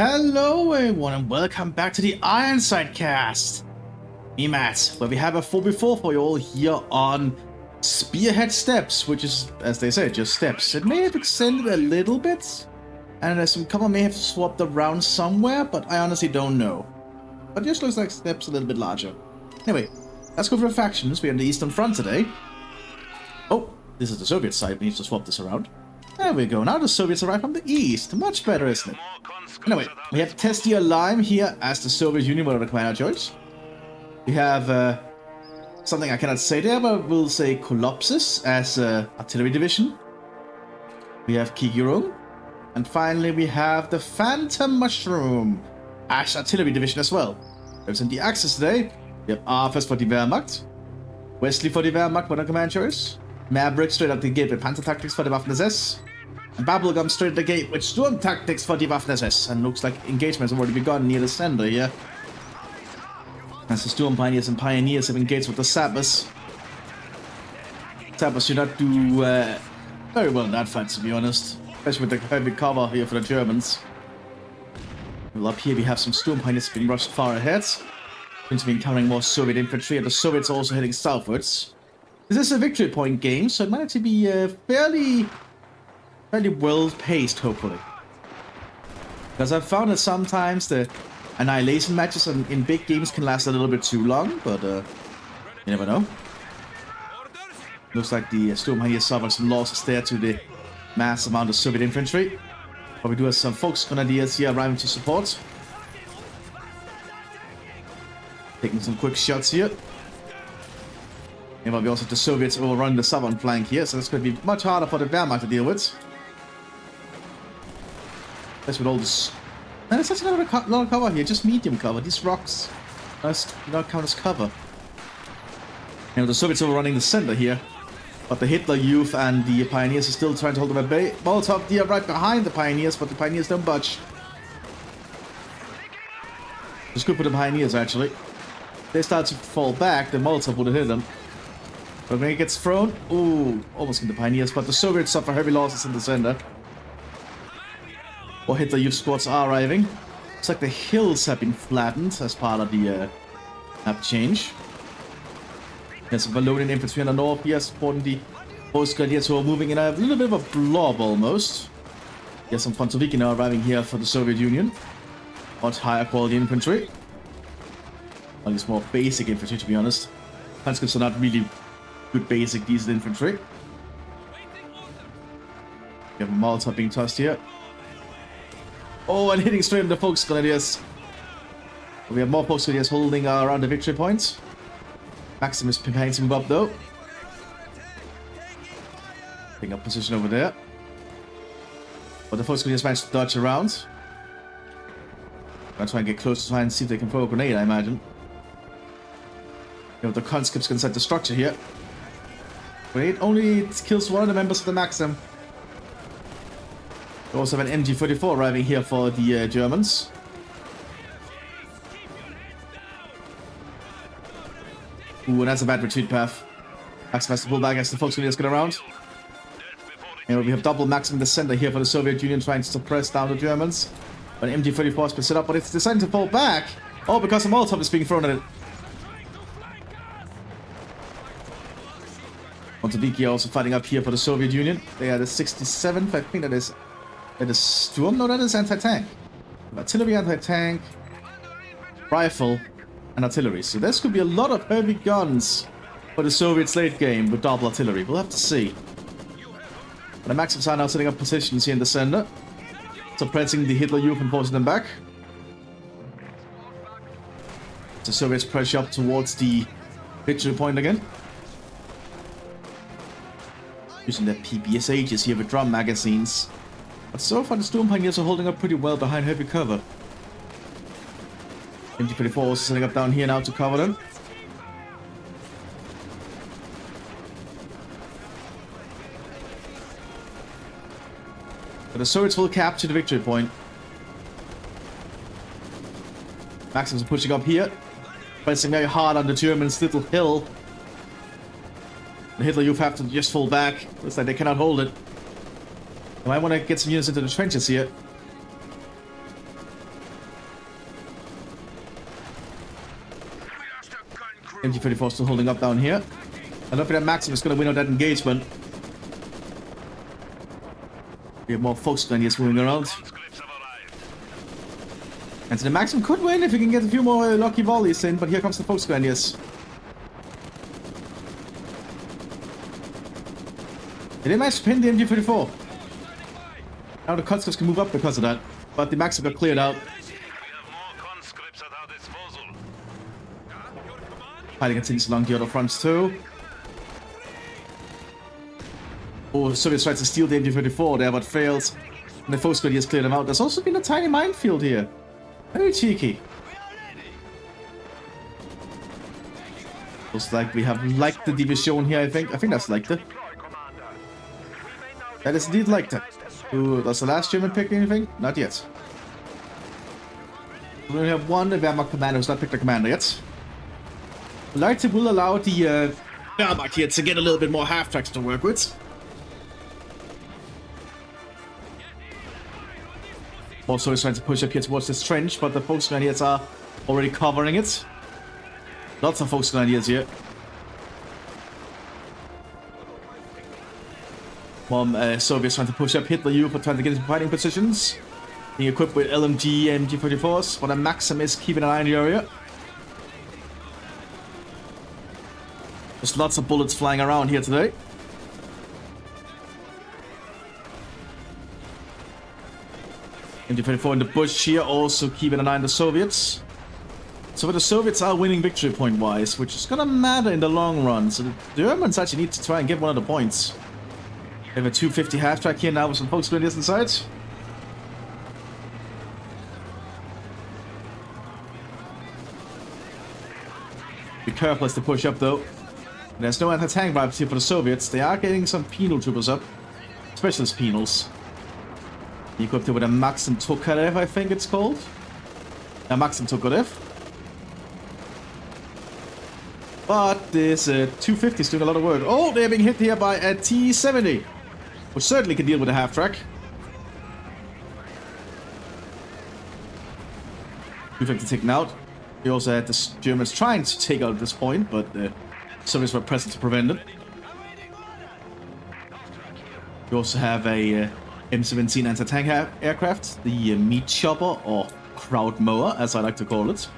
Hello everyone and welcome back to the Ironside cast. Me Matt, where we have a 4v4 for you all here on Spearhead Steps, which is, as they say, just steps. It may have extended a little bit, and some cover may have swapped around somewhere, but I honestly don't know. But it just looks like steps a little bit larger. Anyway, let's go for the factions. We're on the Eastern Front today. Oh, this is the Soviet side. We need to swap this around. There we go. Now the Soviets arrive from the east. Much better, isn't it? Anyway, we have Testia Lime here as the Soviet Union, one of the commander choice. We have something I cannot say there, but we'll say Colopsis as artillery division. We have Kigurung. And finally, we have the Phantom Mushroom as artillery division as well. Represent the Axis today. We have Arthas for the Wehrmacht. Wesley for the Wehrmacht, one of the commander choice. Maverick straight up the gate with Panther Tactics for the Waffen-SS. And Bubblegum straight at the gate with Storm Tactics for the Waffen-SS. And looks like engagement has already begun near the center here. As the Storm Pioneers and Pioneers have engaged with the Sappers. Sappers should not do very well in that fight, to be honest. Especially with the heavy cover here for the Germans. Well, up here we have some Storm Pioneers being rushed far ahead. Seems to be encountering more Soviet infantry, and the Soviets are also heading southwards. This is a victory point game, so it might actually be fairly well paced, hopefully. Because I've found that sometimes the annihilation matches in big games can last a little bit too long, but you never know. Looks like the Storm Pioneers suffered some losses there to the mass amount of Soviet infantry. But we do have some Folks Grenadiers here arriving to support. Taking some quick shots here. And we also have the Soviets overrun the southern flank here, so it's going to be much harder for the Wehrmacht to deal with. That's with all this. And there's such a lot of cover here, just medium cover. These rocks do not count as cover. And the Soviets overrunning the center here, but the Hitler Youth and the Pioneers are still trying to hold them at bay. Molotov, they are right behind the Pioneers, but the Pioneers don't budge. It's good for the Pioneers, actually. If they start to fall back, the Molotov would have hit them. But when it gets thrown, ooh, almost hit the Pioneers, but the Soviets suffer heavy losses in the center. Or Hitler Youth squads are arriving. Looks like the hills have been flattened as part of the map change. There's some Valonian infantry in the north here supporting the Post Grenadiers who are moving in a little bit of a blob almost. There's some Frontoviki now arriving here for the Soviet Union. Much higher quality infantry. Well, it's more basic infantry, to be honest. Conscripts are not really good basic decent infantry. We have a Molotov being tossed here. Oh, and hitting straight into the Folks Grenadiers. We have more Folks Grenadiers holding around the victory point. Maximus preparing to move up though. Taking up position over there. But the Folks Grenadiers managed to dodge around. Gonna try and get close to try and see if they can throw a grenade, I imagine. You know, the conscripts can set the structure here. Grenade only kills one of the members of the Maxim. We also have an MG-34 arriving here for the Germans. Ooh, and that's a bad retreat path. Maxim has to pull back as the Folks Grenadiers get around. And we have double Maxim in the center here for the Soviet Union trying to suppress down the Germans. An MG-34 has been set up, but it's deciding to fall back. Oh, because the Molotov is being thrown at it. Montevideo also fighting up here for the Soviet Union. They are the 67th, I think that is Sturm, no, that is anti-tank. Artillery, anti-tank, rifle, and artillery. So this could be a lot of heavy guns for the Soviets late game with double artillery. We'll have to see. But the Maxims are now setting up positions here in the center, suppressing the Hitler Youth and forcing them back. The Soviets pressure up towards the victory point again. Using their PPSHs here with drum magazines. But so far the Storm Pioneers are holding up pretty well behind heavy cover. MG-34 also setting up down here now to cover them. But the Soviets will capture the victory point. Maxims are pushing up here. Pressing very hard on the Germans' little hill. The Hitler Youth have to just fall back. Looks like they cannot hold it. I might want to get some units into the trenches here. MG34 still holding up down here. I don't think that Maxim is going to win on that engagement. We have more Volksgrenadiers moving around. And so the Maxim could win if he can get a few more lucky volleys in, but here comes the Volksgrenadiers. They managed to pin the MG34. Now the conscripts can move up because of that, but the Maxim got cleared out. Fighting continues along the other fronts too. Oh, Soviets tried to steal the MG34 there, but failed. And the Volksgrenadiers cleared them out. There's also been a tiny minefield here. Very cheeky. Looks like we have liked the division here, I think. I think that's liked it. That is indeed liked it. Ooh, does the last German pick anything? Not yet. We only have one Wehrmacht commander who's not picked a commander yet. Leipzig will allow the Wehrmacht here to get a little bit more half-tracks to work with. Also, he's trying to push up here towards this trench, but the Volksgrenadiers are already covering it. Lots of Volksgrenadiers here. Soviets trying to push up Hitler U for trying to get into fighting positions. Being equipped with LMG and MG34s, but a Maxim is keeping an eye on the area. There's lots of bullets flying around here today. MG34 in the bush here, also keeping an eye on the Soviets. So the Soviets are winning victory point-wise, which is gonna matter in the long run. So the Germans actually need to try and get one of the points. We have a 250 half-track here now with some Volksgrenadiers inside. Be careful as they push up though. There's no anti-tank vibes here for the Soviets. They are getting some penal troopers up. Specialist penals. Equipped here with a Maxim Tokarev, I think it's called. A Maxim Tokarev. But this 250 is doing a lot of work. Oh, they're being hit here by a T-70. Which certainly can deal with a half-track. 250 taken out. We also had the Germans trying to take out at this point, but the Soviets were present to prevent it. We also have a M17 anti-tank aircraft, the meat chopper, or crowd mower, as I like to call it.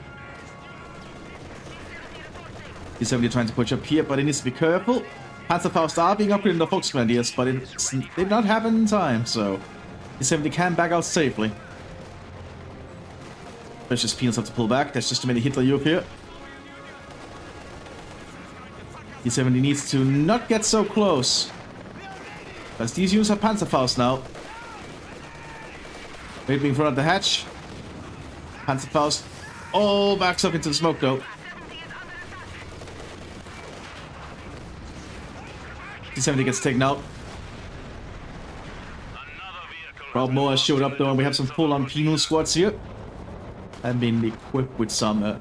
He's certainly trying to push up here, but he needs to be careful. Panzerfaust are being upgraded in the Volksgrenadiers, but it did not happen in time, so he certainly can back out safely. Precious penals have to pull back. There's just too many Hitler Youth here. He certainly needs to not get so close. Because these units have Panzerfaust now. Waiting in front of the hatch. Panzerfaust. Oh, backs up into the smoke though. T-70 gets taken out. Crowd Moore has showed up though, and we have some full-on penal squads here. And been equipped with some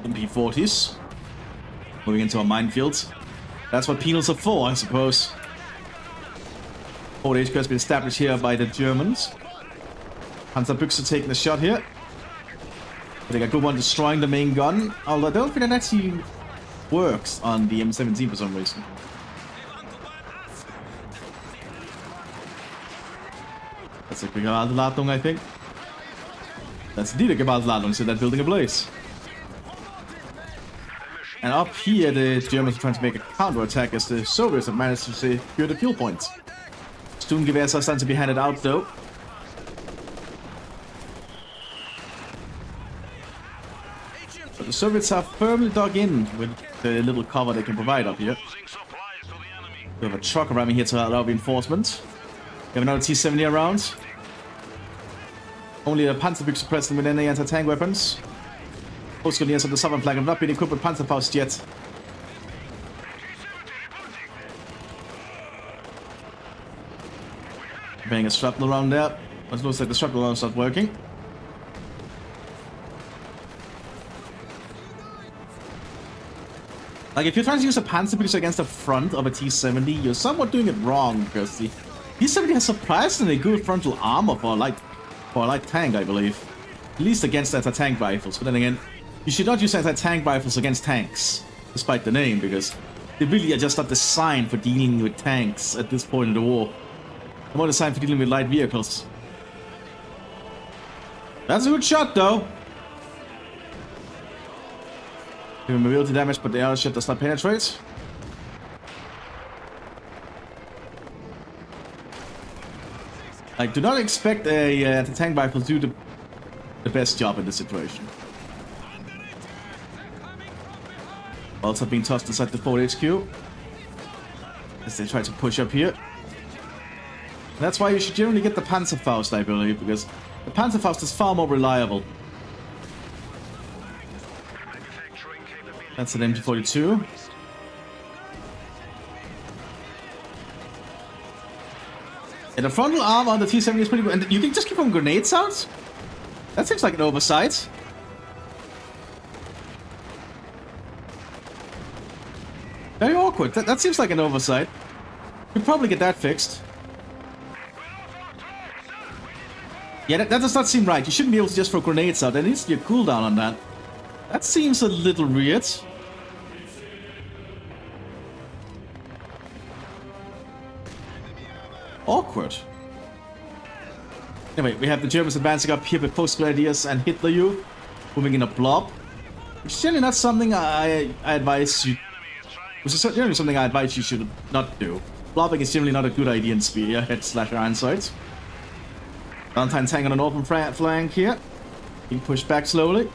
MP40s. Moving into our minefields. That's what penals are for, I suppose. Old HQ has been established here by the Germans. Panzerbüchse taking the shot here. They got a good one destroying the main gun. Although I don't think that actually works on the M17 for some reason. That's a Gewaltladung, I think. That's indeed a Gewaltladung, so that building ablaze. And up here, the Germans are trying to make a counter-attack as the Soviets have managed to secure the fuel points. Sturmgewehrs are starting to be handed out, though. But the Soviets are firmly dug in with the little cover they can provide up here. We have a truck arriving here to allow reinforcement. We have another T-70 around. Only a Panzerbüchse present with any anti-tank weapons. Volksgrenadiers on the southern flank have not been equipped with Panzerfaust yet. Bang a shrapnel around there. It looks like the shrapnel around not working. Like, if you're trying to use a Panzerbüchse against the front of a T-70, you're somewhat doing it wrong, because the T-70 has surprisingly good frontal armor for a light tank, I believe. At least against anti-tank rifles, but then again, You should not use anti-tank rifles against tanks, despite the name, because they really are just not designed for dealing with tanks at this point in the war. They're more designed for dealing with light vehicles. That's a good shot, though. Give him mobility damage, but the other shot does not penetrate. I do not expect a anti-tank rifle to do the best job in this situation. Bolts have been tossed inside the Fort HQ as they try to push up here. And that's why you should generally get the Panzerfaust, I believe, because the Panzerfaust is far more reliable. That's an MG42. And the frontal armor on the T-70 is pretty good. And you can just keep on grenades out? That seems like an oversight. Very awkward. That seems like an oversight. You'd probably get that fixed. Yeah, that does not seem right. You shouldn't be able to just throw grenades out. There needs to be a cooldown on that. That seems a little weird. Awkward. Anyway, we have the Germans advancing up here with post-Gladiators and Hitler Youth, moving in a blob. Which is generally not something I advise you... Which is generally something I advise you should not do. Blobbing is generally not a good idea in Spearhead/Ironside. Valentine's hanging on the northern flank here. Being pushed back slowly.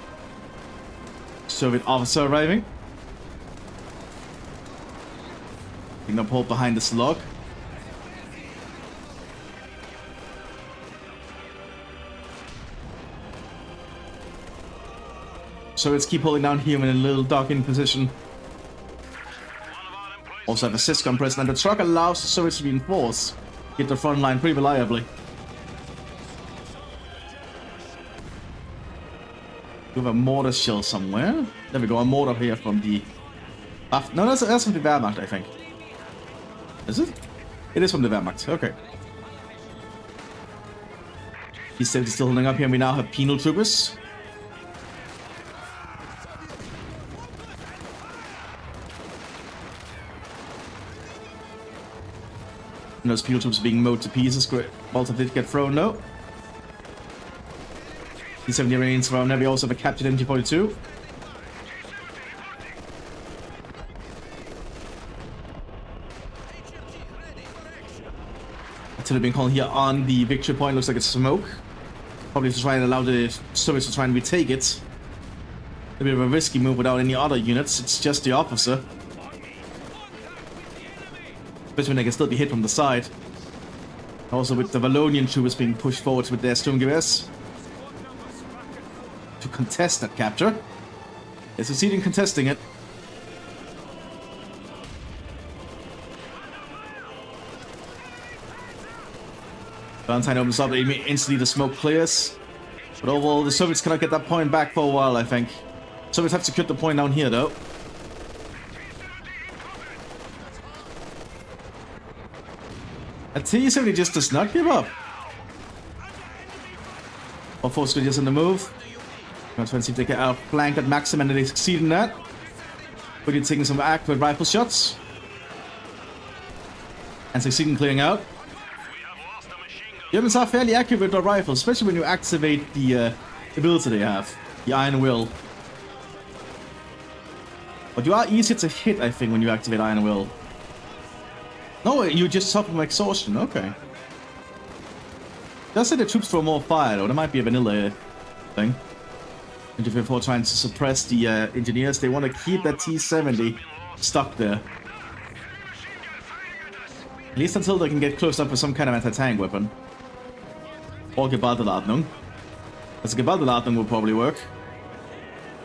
Soviet officer arriving. Being up hold behind the slug. So let's keep holding down here in a little docking position. Also have a syscom present, and the truck allows the Soviets to reinforce. Hit the front line pretty reliably. We have a mortar shell somewhere. There we go, a mortar here from the... No, that's from the Wehrmacht, I think. Is it? It is from the Wehrmacht, okay. He's still holding up here, and we now have penal troopers. And those penal troops being mowed to pieces. Great. Bolter did get thrown, though. T-70 remains thrown. There we also have a captured MG42. Until they've been calling here on the victory point. Looks like it's smoke. Probably to try and allow the Soviets to try and retake it. A bit of a risky move without any other units. It's just the officer. Especially when they can still be hit from the side. Also with the Wallonian troopers being pushed forward with their Sturmgewehrs. To contest that capture. They succeed in contesting it. Valentine opens up, instantly the smoke clears. But overall, the Soviets cannot get that point back for a while, I think. Soviets have secured the point down here, though. And T-70 just does not give up. All four soldiers on the move. Trying to see if they get outflanked at maximum, and they succeed in that. But you're taking some accurate rifle shots. And succeed in clearing out. Germans are fairly accurate with their rifles, especially when you activate the ability they have. The Iron Will. But you are easier to hit, I think, when you activate Iron Will. No, you just suffer from exhaustion, okay. Does say the troops throw more fire, though. There might be a vanilla thing. And if before trying to suppress the engineers, they want to keep that T-70 stuck there. At least until they can get close up with some kind of anti-tank weapon. Or Gewaltladung. As Gewaltladung will probably work.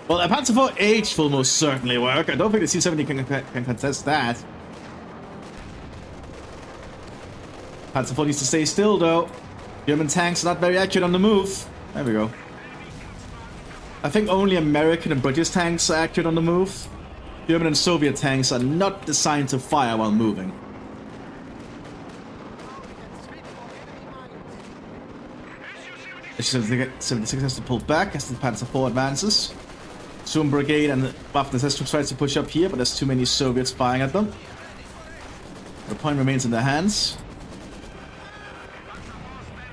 Well, a Panzer IV-H will most certainly work. I don't think the C-70 can contest that. Panzer IV needs to stay still, though. German tanks are not very accurate on the move. There we go. I think only American and British tanks are accurate on the move. German and Soviet tanks are not designed to fire while moving. The 76 has to pull back as the Panzer IV advances. Sturm Brigade and the Waffen-SS troops tries to push up here, but there's too many Soviets firing at them. The point remains in their hands.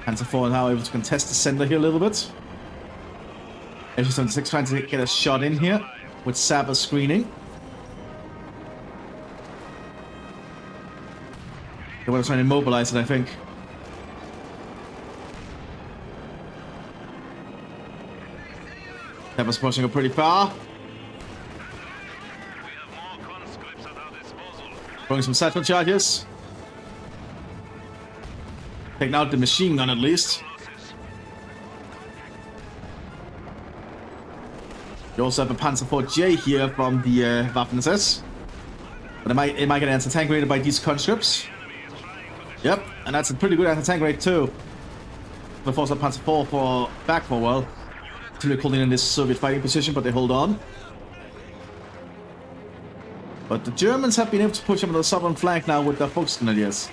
Panzer IV now able to contest the center here a little bit. SG-76 trying to get a shot in here with Sapper screening. They want to try and immobilize it, I think. Sapper's pushing up pretty far. Throwing some satchel charges. Taking out the machine gun at least. You also have a Panzer IV-J here from the Waffen-SS. But it might get anti-tank rated by these conscripts. Yep, and that's a pretty good anti-tank rate too. The force of Panzer IV for back for a while. Until they're holding in this Soviet fighting position, but they hold on. But the Germans have been able to push up on the southern flank now with their Volksgrenadiers.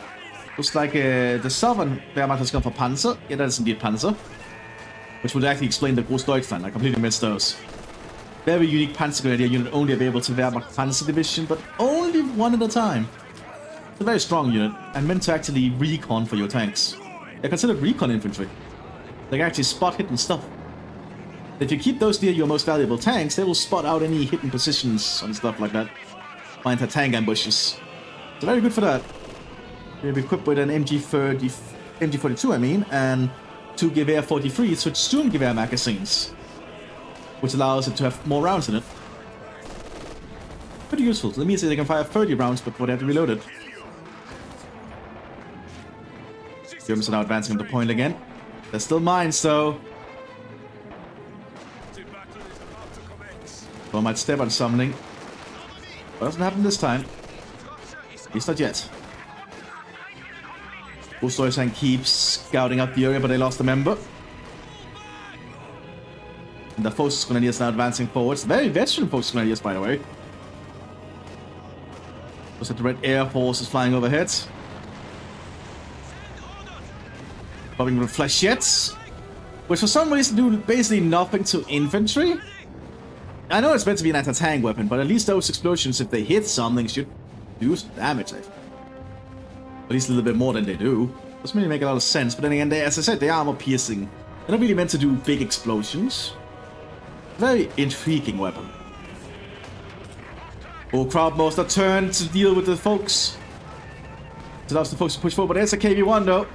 Looks like the southern Wehrmacht has gone for Panzer. Yeah, that is indeed Panzer. Which would actually explain the Großdeutschland. I completely missed those. Very unique Panzer Grenadier unit, only available to Wehrmacht Panzer Division, but only one at a time. It's a very strong unit, and meant to actually recon for your tanks. They're considered recon infantry. They can actually spot hidden stuff. If you keep those near your most valuable tanks, they will spot out any hidden positions and stuff like that. Find tank ambushes. So very good for that. They'll be equipped with an MG42, I mean, and 2 Gewehr 43s with Sturmgewehr magazines, which allows it to have more rounds in it. Pretty useful. So that means that they can fire 30 rounds before they have to reload it. Germans are now advancing on the point again. They're still mines, though. One might step on summoning. But doesn't happen this time. At least not yet. Großdeutschland keeps scouting out the area, but they lost a member. And the Volksgrenadiers now advancing forwards. Very veteran Volksgrenadiers, by the way. Looks like the Red Air Force is flying overhead. Bobbing with flechettes, which for some reason do basically nothing to infantry. I know it's meant to be an anti-tank weapon, but at least those explosions, if they hit something, should do some damage, I think. At least a little bit more than they do. Doesn't really make a lot of sense, but then again, as I said, they are more piercing. They're not really meant to do big explosions. Very intriguing weapon. Oh, Crowdmaster turn to deal with the folks. It allows the folks to push forward, but there's a KV-1 though.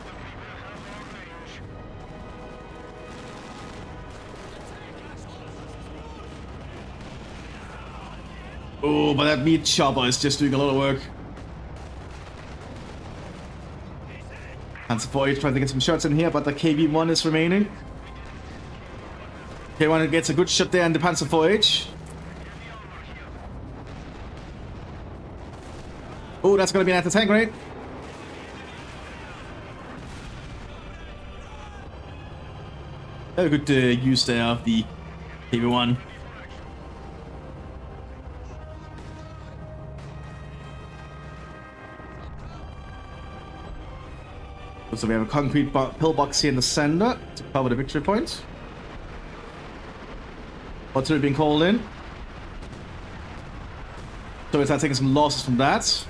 Oh, but that meat chopper is just doing a lot of work. Panzer IV trying to get some shots in here, but the KV-1 is remaining. K1 gets a good shot there in the Panzer IV. Oh, that's going to be an anti-tank raid. Very good use there of the KV-1. So we have a concrete pillbox here in the center to cover the victory point. Artillery being called in. So it's taking some losses from that.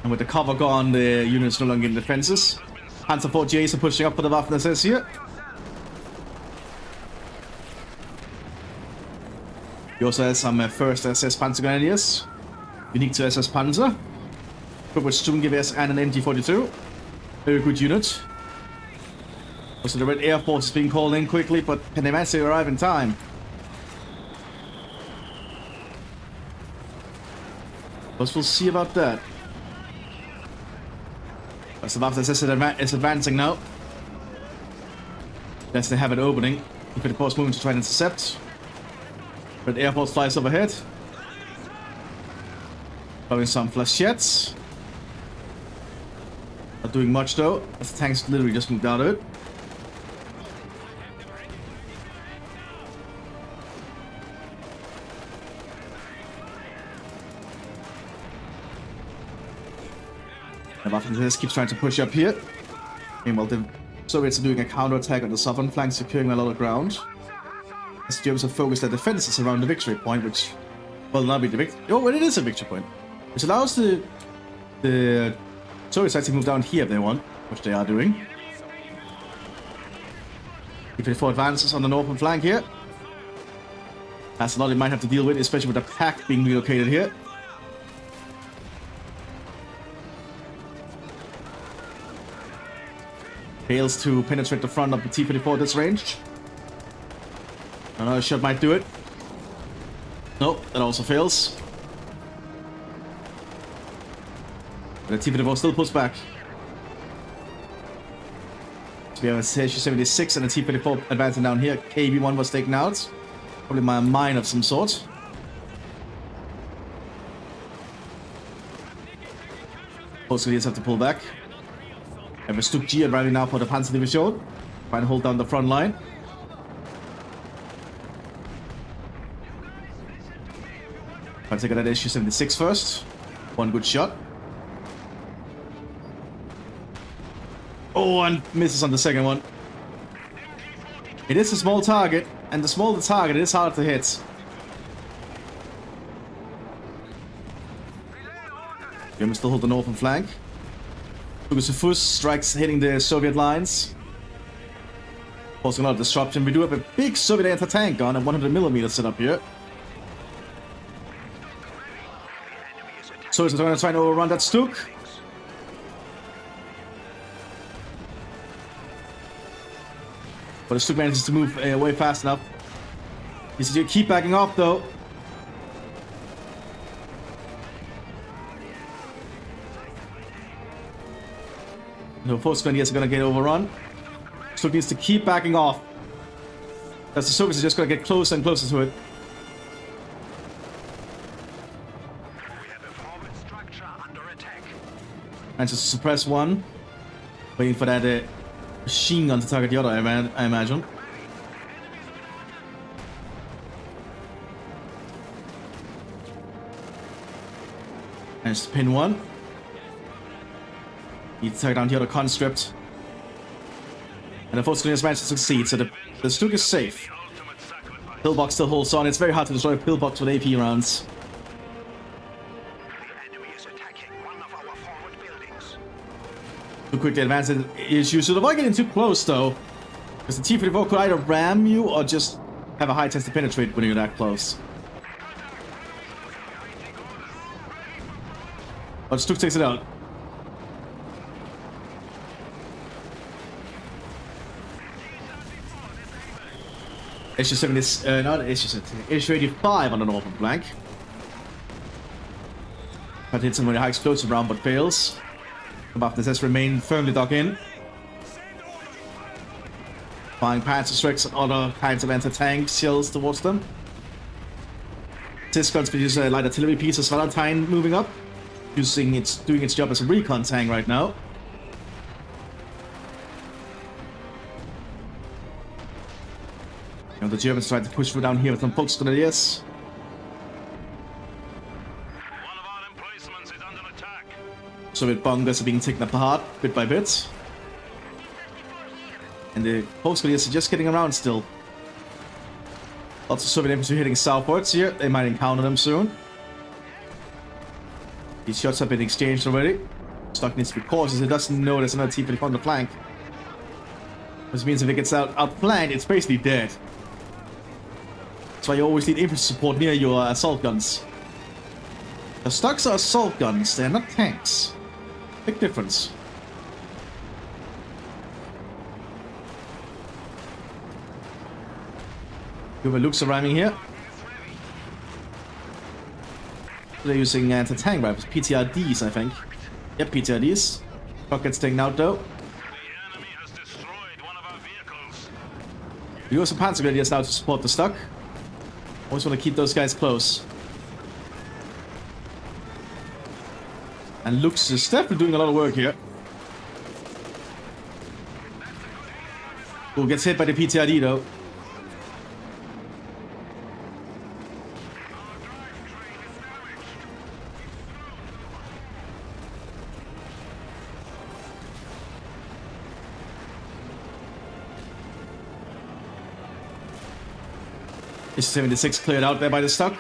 And with the cover gone, the unit's no longer in defenses. Panzer IV-Js are pushing up for the Waffen-SS here. He also has some first SS Panzer Grenadiers, unique to SS Panzer. With Sturmgewehrs and an MG42. Very good unit. Also the Red Air Force is being called in quickly, but can they manage to arrive in time? But we'll see about that. As the Waffen-SS is advancing now. Yes, they have an opening. If it force moving to try and intercept. Red Air Force flies overhead. Throwing some flechettes. Not doing much though, as the tanks literally just moved out of it. And Waffen-SS keeps trying to push up here. Meanwhile, the Soviets are doing a counterattack on the southern flank, securing a lot of ground. As the Germans have focused their defenses around the victory point, which will not be the victory. Oh, well, it is a victory point. Which allows the Soviet sides to move down here if they want, which they are doing. T-34 advances on the northern flank here. That's a lot they might have to deal with, especially with the pack being relocated here. Fails to penetrate the front of the T-34 at this range. Another shot might do it. Nope, that also fails. But the T-34 still pulls back. So we have a SU-76 and a T-34 advancing down here. KB-1 was taken out. Probably by a mine of some sort. Both Grenadiers have to pull back. We have a Stuck G arriving now for the Panzer Division. Try and hold down the front line. Try to take out that SU-76 first. One good shot. Oh, and misses on the second one. It is a small target, and the smaller the target, it is hard to hit. Germans still hold the northern flank. Mthis strikes hitting the Soviet lines. Causing a lot of disruption. We do have a big Soviet anti-tank gun and 100mm set up here. Soviets are going to try and overrun that Stuck. But the Stuck manages to move away fast enough. He needs to keep backing off though. No, force Grenadiers are going to get overrun. Stuck needs to keep backing off. As the Soviets are just going to get closer and closer to it. And just suppress one. Waiting for that machine gun to target the other, I imagine. And just pin one. Need to take down the other conscript. And the force Grenadiers managed to succeed, so the Stuck is safe. Pillbox still holds on. It's very hard to destroy a pillbox with AP rounds. Too quickly advancing issues. Should avoid getting too close though. Because the T-34 could either ram you or just have a high chance to penetrate when you're that close. But Stuck takes it out. SU-70, not SU-70, SU-85 on the northern flank. That hits him with a high explosive round but fails. Mthis remain firmly dug in. Firing Panzer strikes and other kinds of anti-tank shells towards them. This gun's produces light artillery pieces. Valentine moving up, doing its job as a recon tank right now. The Germans trying to push through down here with some Volks Grenadiers. One of our emplacements is under attack. Soviet bunkers are being taken apart bit by bit. And the Volks Grenadiers are just getting around still. Lots of Soviet infantry heading southwards here. They might encounter them soon. These shots have been exchanged already. Stuck needs to be cautious. It doesn't know there's another T-34 on the flank. Which means if it gets outflanked, it's basically dead. That's why you always need infantry support near your assault guns. The Stucks are assault guns, they're not tanks. Big difference. Lukes arriving here. They're using anti-tank rifles, PTRDs, I think. Yep, PTRDs. Truck gets taken out though. We use some Panzer Grenadiers now to support the Stuck. Always want to keep those guys close. And Lux is definitely doing a lot of work here. Who gets hit by the PTRD though. Is 76 cleared out there by the stock?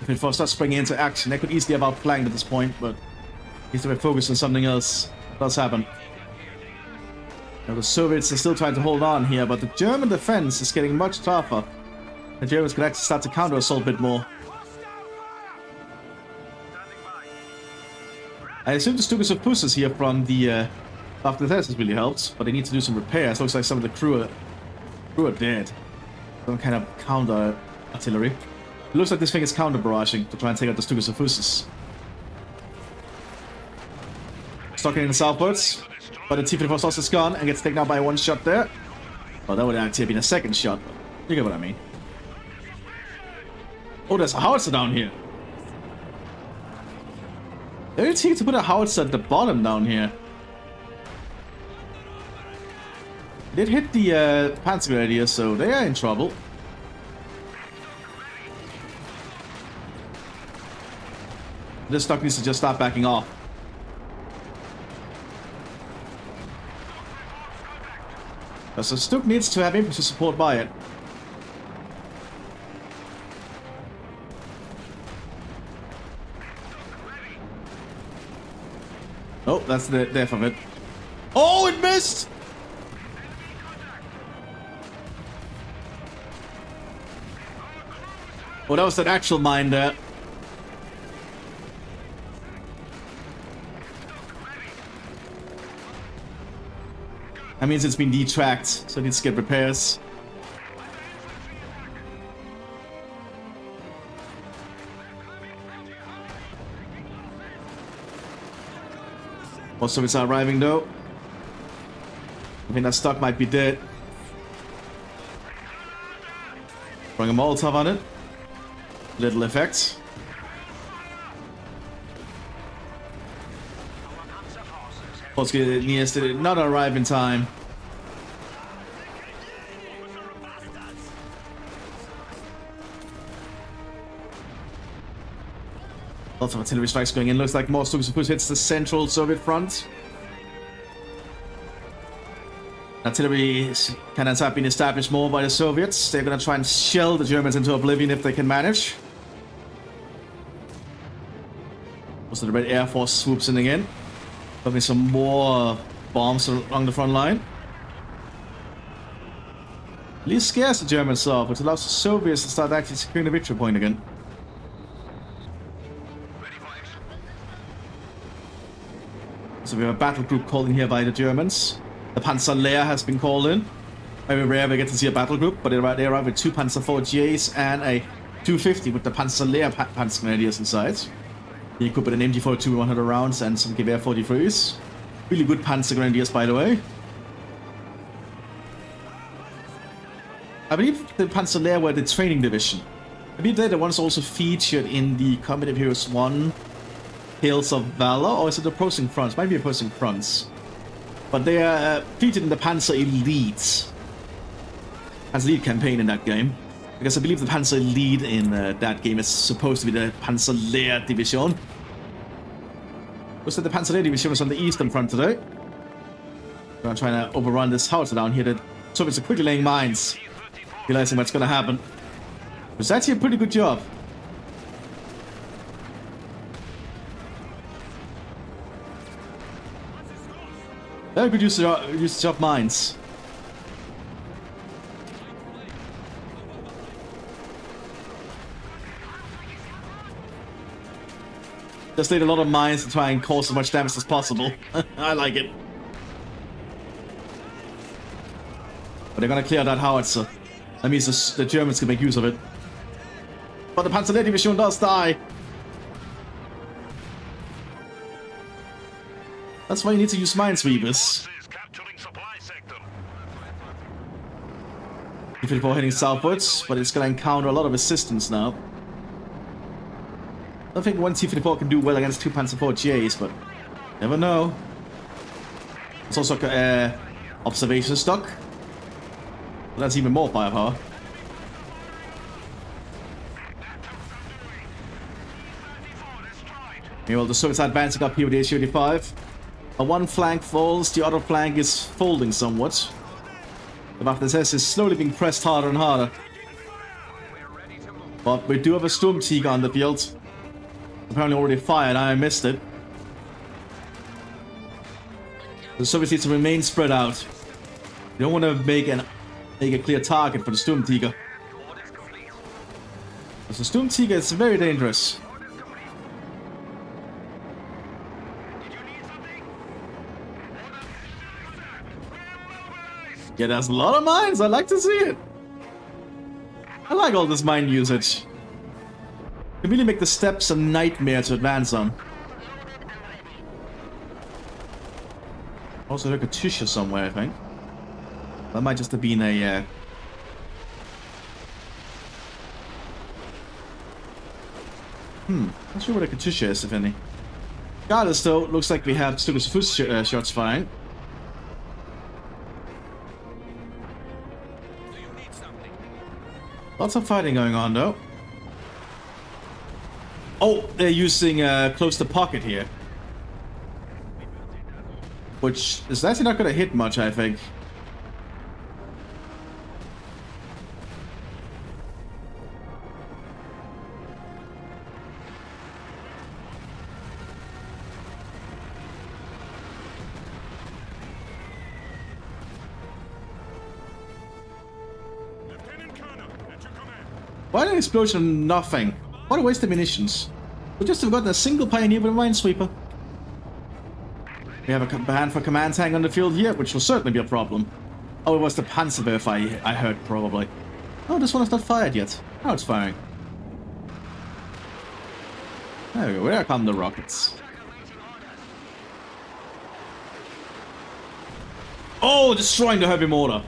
If it starts springing into action, they could easily have outflanked at this point, but he's to be focused on something else. It does happen. Now the Soviets are still trying to hold on here, but the German defense is getting much tougher. The Germans could actually start to counter-assault a bit more. I assume the Stukas of Pusses here from the after the test has really helped, but they need to do some repairs. Looks like some of the crew are dead. Some kind of counter artillery. It looks like this thing is counter barraging to try and take out the Stukas of Pusses. Stocking in the southwards, but the T-54 lost its gun and gets taken out by one shot there. Oh, that would actually have been a second shot. You get what I mean. Oh, there's a howitzer down here. They didn't think to put a howitzer at the bottom down here. It hit the Panzer Grenadier, so they are in trouble. This stock needs to just start backing off. So Stuk needs to have infantry support by it. Oh, that's the death of it. Oh, it missed! Oh, that was an actual mine there. That means it's been detracked, so it needs to get repairs. Most of it's arriving though. I think that stock might be dead. Throwing a Molotov on it. Little effect. Polski needs to not arrive in time. Lots of artillery strikes going in. Looks like more Stukas of Puss hits the central Soviet front. Artillery cannons have been established more by the Soviets. They're going to try and shell the Germans into oblivion if they can manage. Also, the Red Air Force swoops in again. Probably some more bombs along the front line. At least scares the Germans off, which allows the Soviets to start actually securing the victory point again. So we have a battle group called in here by the Germans. The Panzer Lehr has been called in. Very rare we get to see a battle group, but they arrive with 2 Panzer IV GAs and a 250 with the Panzer Lehr Panzer Grenadiers inside. You could put an MG42 100 rounds and some Gewehr 43s. Really good Panzer Grenadiers, by the way. I believe the Panzer Lehr were the training division. I believe they're the ones also featured in the Combat of Heroes 1 Tales of Valor, or is it Opposing Fronts? Might be Opposing Fronts. But they are featured in the Panzer Elite. Panzer Elite campaign in that game. Because I believe the Panzer Elite in that game is supposed to be the Panzer Lehr division. Looks like the Panzer Lehr division was on the eastern front today. I'm trying to overrun this howitzer down here. The Soviets are quickly laying mines, realizing what's going to happen. It was actually a pretty good job. Very good usage of mines. Just laid a lot of mines to try and cause as much damage as possible. I like it. But they're gonna clear that howitzer. That means the Germans can make use of it. But the Panzer Lehr Division does die. That's why you need to use minesweepers. T-54 heading southwards, but it's gonna encounter a lot of resistance now. I don't think one T-54 can do well against 2 Panzer IV GAs, but never know. It's also observation stock. But that's even more firepower. Meanwhile, the Soviets are advancing up here with the Su-85. One flank falls, the other flank is folding somewhat. The Mthis is slowly being pressed harder and harder. But we do have a Sturmtiger on the field. Apparently already fired, I missed it. The Soviets need to remain spread out. You don't want to make a clear target for the Sturmtiger. Because the Sturmtiger is very dangerous. Yeah, there's a lot of mines. I like to see it. I like all this mine usage. Can really make the steppes a nightmare to advance on. Also, there's a Katusha somewhere, I think. That might just have been a... Not sure what a Katusha is, if any. Regardless, though, looks like we have Stupid shots firing. Lots of fighting going on, though. Oh, they're using close to pocket here. Which is actually not going to hit much, I think. Why an explosion of nothing? What a waste of munitions. We just have gotten a single pioneer with a minesweeper. We have a ban for command tank on the field here, which will certainly be a problem. Oh, it was the Panzerwerfer I heard, probably. Oh, this one is not fired yet. Now it's firing. There we go. Where come the rockets? Oh, destroying the heavy mortar.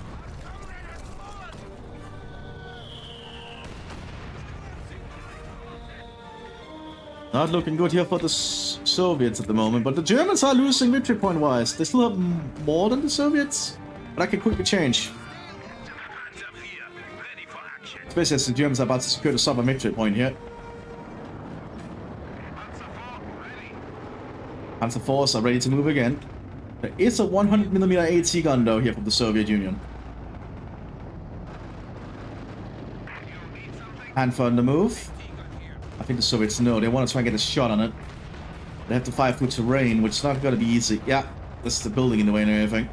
Not looking good here for the Soviets at the moment, but the Germans are losing victory point-wise. They still have more than the Soviets, but that can quickly change. Especially as the Germans are about to secure the southern victory point here. Panzer IVs are ready to move again. There is a 100mm AT gun though here from the Soviet Union. Panther on the move. I think the Soviets know. They want to try and get a shot on it. They have to fire through terrain, which is not going to be easy. Yeah, that's the building in the way and everything.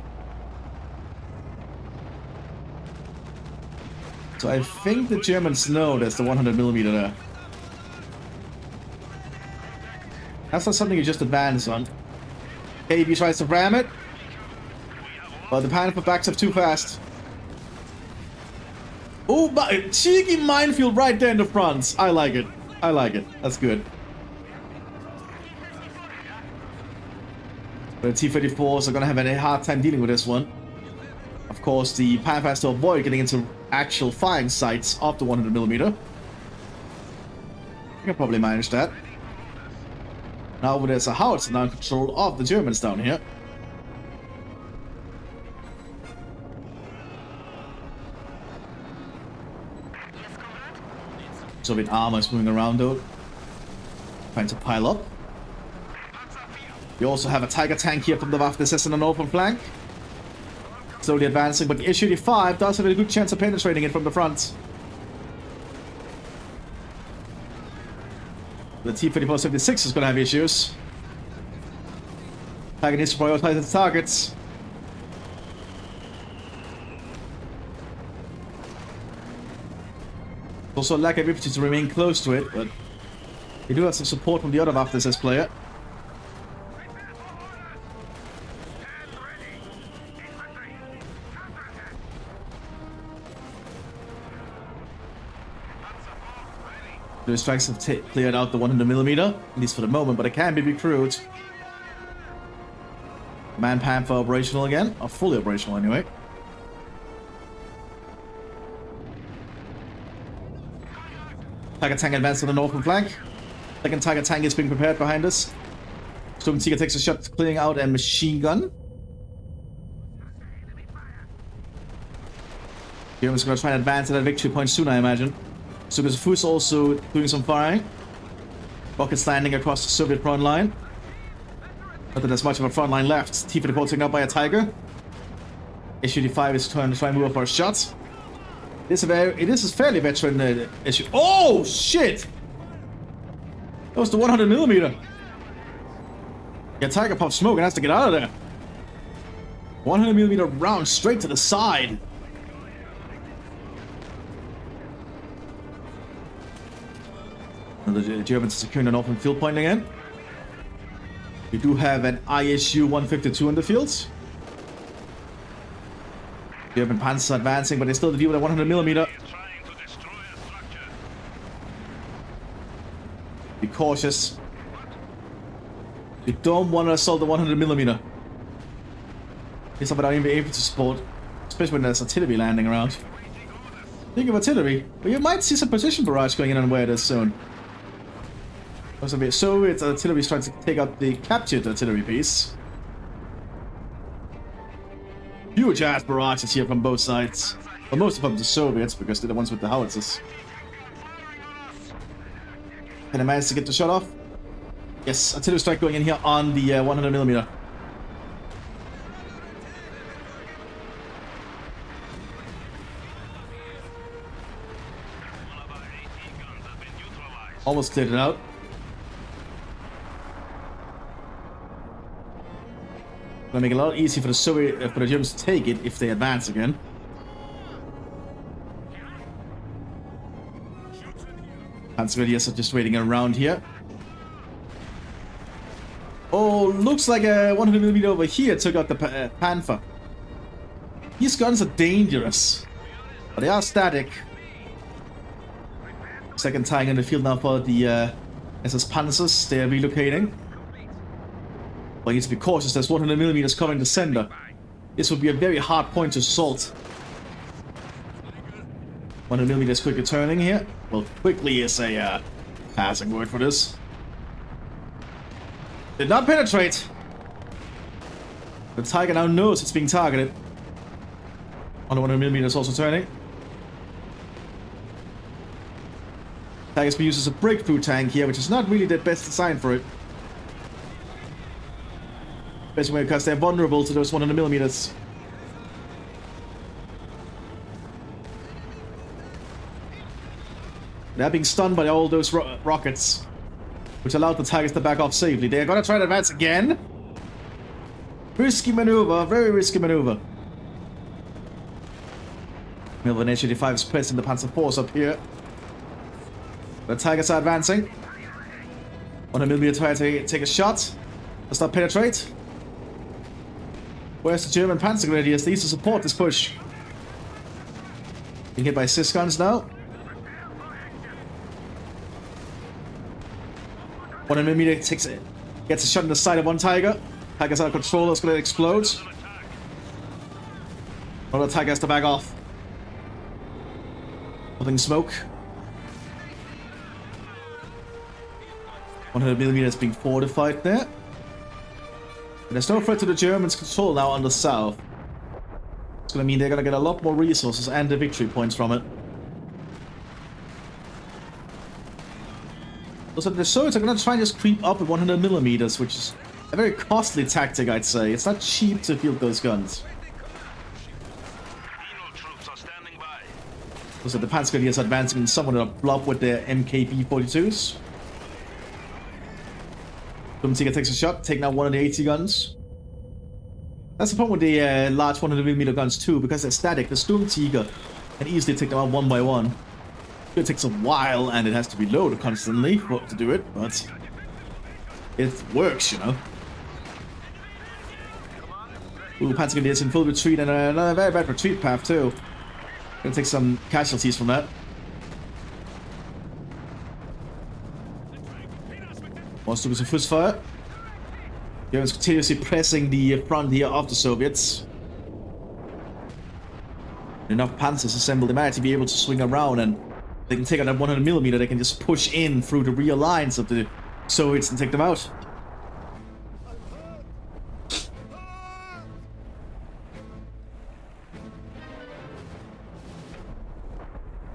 So I think the Germans know there's the 100mm there. That's not something you just advance on. KB tries to ram it, but the Panther backs up too fast. Oh, but cheeky minefield right there in the front. I like it. I like it. That's good. The T-34s are going to have a hard time dealing with this one. Of course, the Panther has to avoid getting into actual firing sights of the 100mm. You can probably manage that. Now there's a howitzer now in control of the Germans down here. Soviet armor is moving around though, trying to pile up. We also have a Tiger tank here from the Mthis on the northern flank. Slowly advancing, but the Su-85 does have a good chance of penetrating it from the front. The T-34-76 is going to have issues. Tiger needs to prioritize its targets. Also lack of ability to remain close to it, but they do have some support from the other Mthis player. The strikes have cleared out the 100mm, at least for the moment, but it can be recruited. Man Panther operational again, or fully operational anyway. Tiger tank advanced on the northern flank. Second Tiger tank is being prepared behind us. Sturmtiger takes a shot, clearing out a machine gun. Germans going to try and advance to that victory point soon, I imagine. Super Fus also doing some firing. Rockets landing across the Soviet front line. Not that there's much of a front line left. T-34 taken out by a Tiger. SU-5 is trying to move up for a shot. It is a fairly veteran SU. Oh, shit! That was the 100mm. Yeah, Tiger popped smoke and has to get out of there. 100mm round straight to the side. And the Germans securing an open field point again. We do have an ISU 152 in the field. German panzers advancing, but they still deal with a 100mm. Be cautious. You don't want to assault the 100mm. It's something I'm even able to support, especially when there's artillery landing around. Speaking of artillery, well, you might see some precision barrage going in on where it is soon. Soviet artillery is trying to take out the captured artillery piece. Huge ass barrages here from both sides. Well, most of them the Soviets, because they're the ones with the howitzers. Can I manage to get the shot off? Yes, artillery strike going in here on the 100mm. Almost cleared it out. Gonna make it a lot easier for the Germans to take it if they advance again. Panzergrenadiers are just waiting around here. Oh, looks like a 100mm over here took out the Panther. These guns are dangerous, but they are static. Second time in the field now for the SS Panzers. They are relocating. But you need to be cautious. There's 100mm covering the center. This would be a very hard point to assault. 100mm quickly turning here. Well, quickly is a passing word for this. Did not penetrate. The Tiger now knows it's being targeted. 100mm is also turning. Tiger's been used as a breakthrough tank here, which is not really the best design for it. Especially because they're vulnerable to those 100mm. They're being stunned by all those rockets, which allowed the Tigers to back off safely. They're gonna try to advance again. Risky maneuver, very risky maneuver. Milvan H-85 is pressing the Panzer Force up here. The Tigers are advancing. 100mm trying to take a shot. Does not penetrate. Where's the German Panzergrenadiers? They need to support this push. Being hit by assist guns now. 100mm takes it. Gets a shot in the side of one Tiger. Tiger's out of control. It's going to explode. Another Tiger has to back off. Nothing smoke. 100mm is being fortified there. And there's no threat to the Germans' control now on the south. It's going to mean they're going to get a lot more resources and the victory points from it. Also, the Soviets are going to try and just creep up with 100mm, which is a very costly tactic, I'd say. It's not cheap to field those guns. Also, the Panzergrenadiers are advancing in somewhat of a blob with their MKB-42s. Tiger takes a shot, taking out one of the 80 guns. That's the problem with the large 100mm guns too, because they're static. The Tiger can easily take them out one by one. It takes a while, and it has to be loaded constantly to do it, but it works, you know. Ooh, Panzergrenadiers in full retreat, and another very bad retreat path too. Gonna take some casualties from that. Wants to do some first fire. Germans continuously pressing the front here of the Soviets. Enough panzers assembled, they might actually be able to swing around, and they can take out that 100mm. They can just push in through the rear lines of the Soviets and take them out.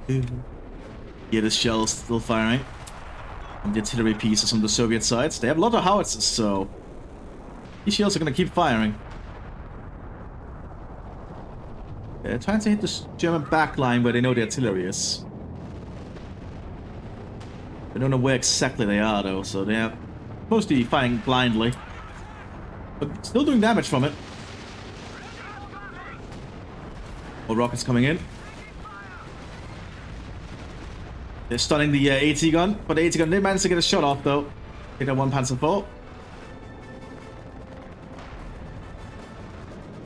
Yeah, the shell's still firing. And the artillery pieces on the Soviet sides. They have a lot of howitzers, so these shells are going to keep firing. They're trying to hit the German backline where they know the artillery is. They don't know where exactly they are though, so they're supposed to be firing blindly. But still doing damage from it. More rockets coming in. They're stunning the AT gun, but the AT gun did manage to get a shot off though. Hit that one Panzer IV.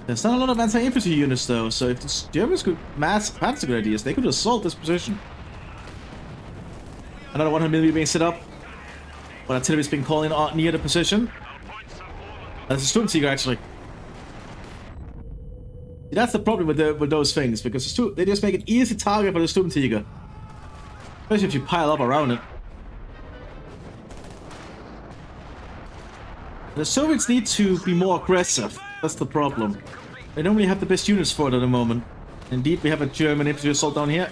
There's not a lot of anti-infantry units though, so if the Germans could had some good ideas, they could assault this position. Another 100mm being set up. But artillery's been calling out near the position. There's a Sturmtiger actually. See, that's the problem with those things, because they just make an easy target for the Sturmtiger. Especially if you pile up around it. The Soviets need to be more aggressive. That's the problem. They don't really have the best units for it at the moment. Indeed, we have a German infantry assault down here.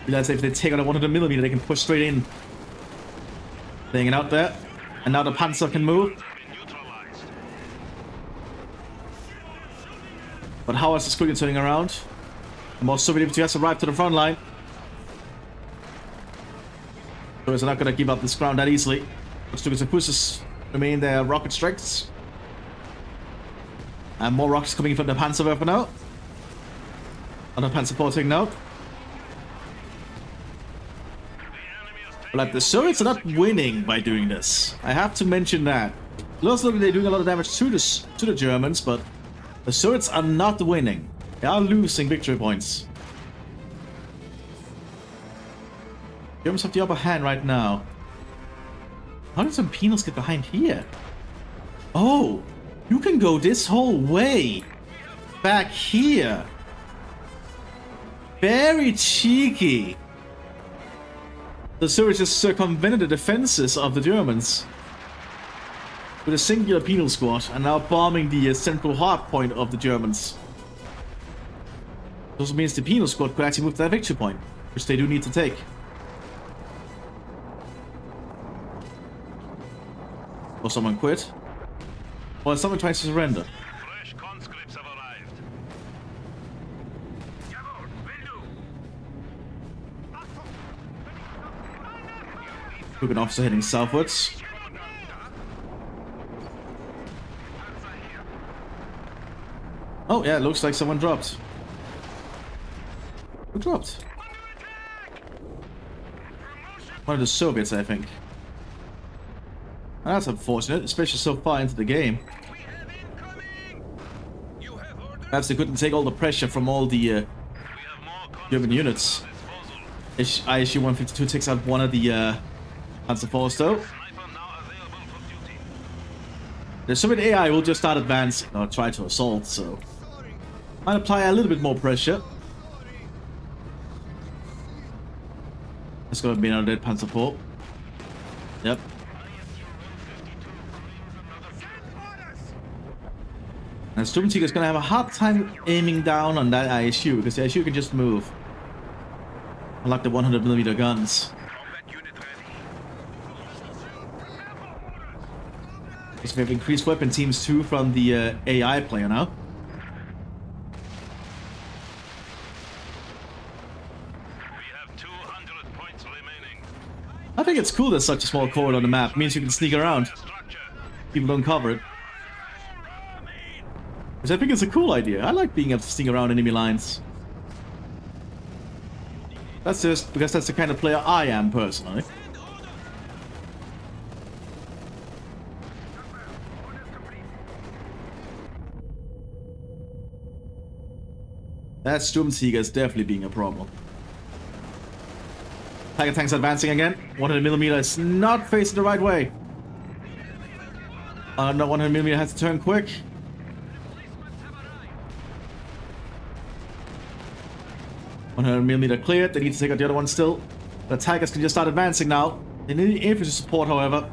Realize if they take out a 100mm, they can push straight in. Laying it out there. And now the Panzer can move. But Howard's is quickly turning around. The more Soviet infantry has arrived to the front line. So they're not going to give up this ground that easily. But Stukas and Pushes remain their rocket strikes. And more rockets coming in from the Panzerwerfer now. Another Panzer IV taken out. But like, the Soviets are not winning by doing this. I have to mention that. It looks like they're doing a lot of damage to the Germans, but the Soviets are not winning. They are losing victory points. Germans have the upper hand right now. How did some penals get behind here? Oh, you can go this whole way. Back here. Very cheeky. The Soviets just circumvented the defenses of the Germans with a singular penal squad and now bombing the central hard point of the Germans. It also means the penal squad could actually move to that victory point, which they do need to take. Or someone quit. Or someone tries to surrender. Fresh conscripts have arrived. Took an officer heading southwards. Oh yeah, it looks like someone dropped. Who dropped? One of the Soviets, I think. That's unfortunate, especially so far into the game. Perhaps they couldn't take all the pressure from all the German units. ISU-152 takes out one of the Panzer IVs though. The Soviet AI will just start advancing, or try to assault, so might apply a little bit more pressure. It's gonna be another dead Panzer IV. Yep. And Sturmtiger is going to have a hard time aiming down on that ISU, because the ISU can just move. Unlike the 100mm guns. Because we have increased weapon teams too from the AI player now. We have 200 points remaining. I think it's cool there's such a small corridor on the map. It means you can sneak around. People don't cover it. Which I think is a cool idea. I like being able to sneak around enemy lines. That's just because that's the kind of player I am personally. That Sturmtiger is definitely being a problem. Tiger tanks advancing again. 100mm is not facing the right way. No, 100mm has to turn quick. 100mm cleared. They need to take out the other one still. The Tigers can just start advancing now. They need infantry support, however.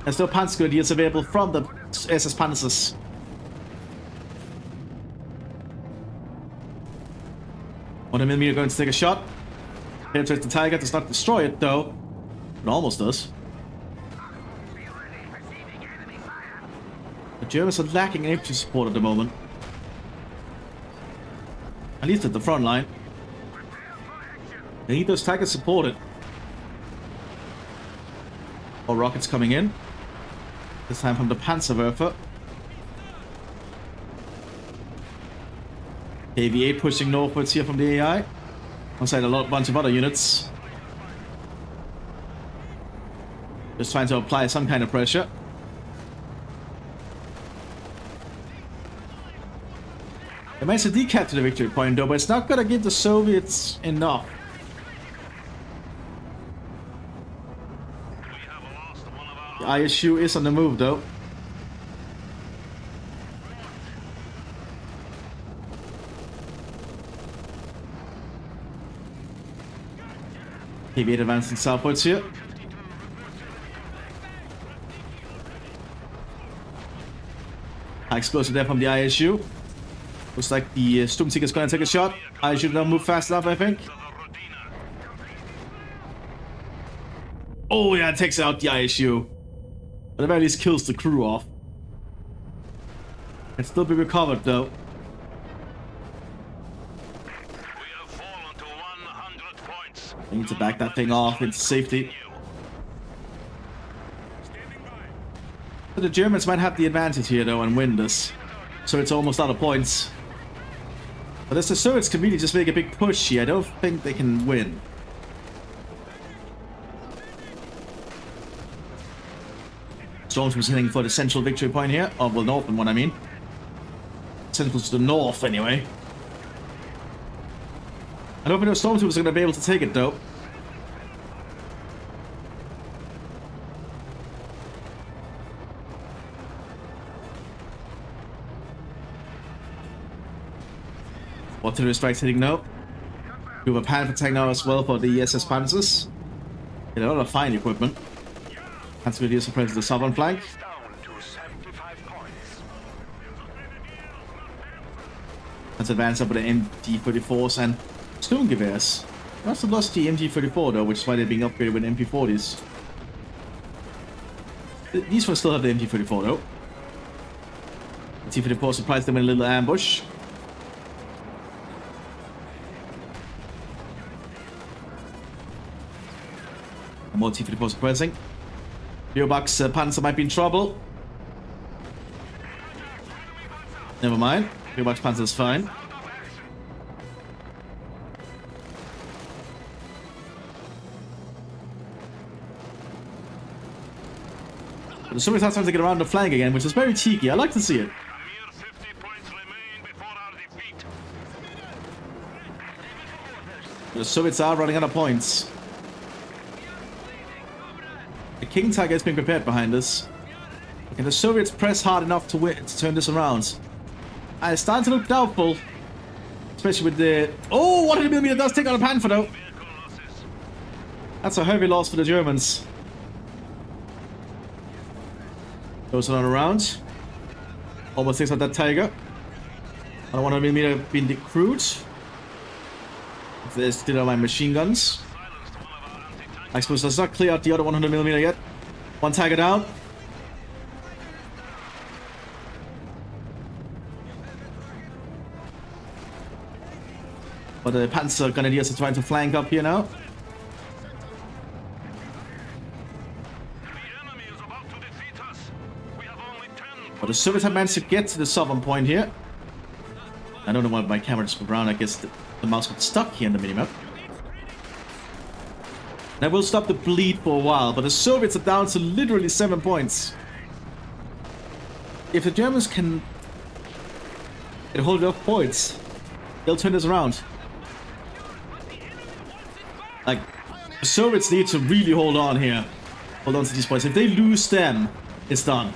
There's still Panzer Grenadiers available from the SS Panzers. One millimeter going to take a shot. Penetrates the Tiger, does not destroy it though. It almost does. The Germans are lacking infantry support at the moment. At least at the front line. They need those tankers supported. More rockets coming in. This time from the Panzerwerfer. KVA pushing northwards here from the AI. Alongside a bunch of other units. Just trying to apply some kind of pressure. They managed to decapture the victory point though, but it's not gonna give the Soviets enough. The ISU is on the move though. KV-8 advancing southwards here. High explosive there from the ISU. Looks like the Sturmseeker is going to take a shot. ISU did not move fast enough, I think. Oh yeah, it takes out the ISU. But at very least kills the crew off. Can still be recovered though. I need to back that thing off into safety. So the Germans might have the advantage here though and win this. So it's almost out of points. But as the Soviets can really just make a big push here, I don't think they can win. Stormtroopers heading for the central victory point here. Oh, well, northern one, I mean. Central to the north, anyway. I don't think those Stormtroopers are going to be able to take it, though. Artillery strikes hitting now. We have a Panther tank now as well for the SS Panzers. Get a lot of fine equipment. Panzer will use to press the southern flank. Let's advance up with the MG-34s and Sturmgewehrs. They must have lost the MG-34 though, which is why they're being upgraded with MP-40s. These ones still have the MG-34 though. The T-34 surprised them in a little ambush. More T-34 suppressing. Leobach's Panzer might be in trouble. Never mind. Leobach's Panzer is fine. But the Soviets have time to get around the flank again, which is very cheeky. I like to see it. The Soviets are running out of points. The King Tiger has been prepared behind us. Can the Soviets press hard enough to win, to turn this around? It's starting to look doubtful. Especially with the... Oh, 100mm does take out a Panther though. That's a heavy loss for the Germans. Goes on around. Almost takes out that Tiger. Another 100mm being decrewed. There's still my machine guns. I suppose does not clear out the other 100mm yet. One Tiger down. But the Panzer Grenadiers are trying to flank up here now. But the Soviets have managed to get to the southern point here. I don't know why my camera just moved around. I guess the mouse got stuck here in the minimap. That will stop the bleed for a while, but the Soviets are down to literally 7 points. If the Germans can get hold of points, they'll turn this around. Like, the Soviets need to really hold on here. Hold on to these points. If they lose them, it's done.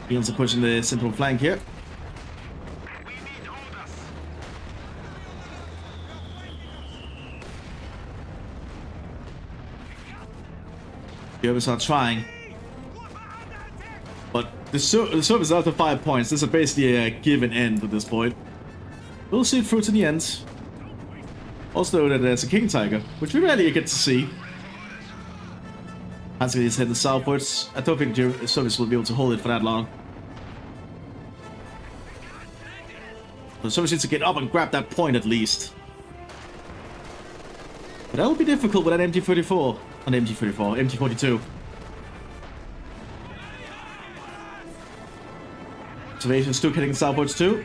Fields are pushing the central flank here. Germans are trying. But the Soviets are after 5 points. This is basically a given end at this point. We'll see it through to the end. Also, that there's a King Tiger, which we rarely get to see. Hansky is heading southwards. I don't think the service will be able to hold it for that long. The service needs to get up and grab that point at least. But that will be difficult with an MT-34. An MT-34, MT-42. Observations still heading southwards too.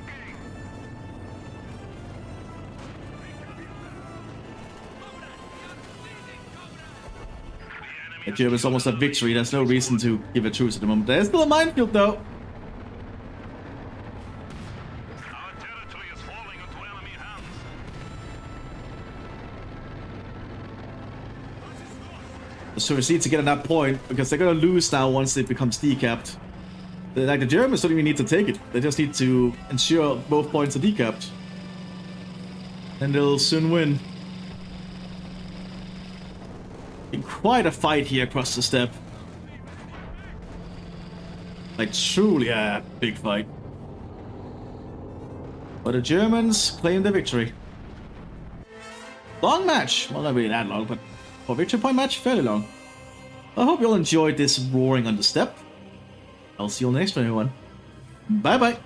The Germans almost have victory. There's no reason to give a truce at the moment. There's still a minefield though. Our territory is falling into enemy hands. The Service needs to get on that point because they're gonna lose now once it becomes decapped. Like the Germans don't even need to take it. They just need to ensure both points are decapped. And they'll soon win. Quite a fight here across the steppe. Like truly a big fight. But the Germans claim the victory. Long match. Well, not really that long, but for victory point match, fairly long. I hope you all enjoyed this roaring on the steppe. I'll see you all next time, everyone. Bye bye.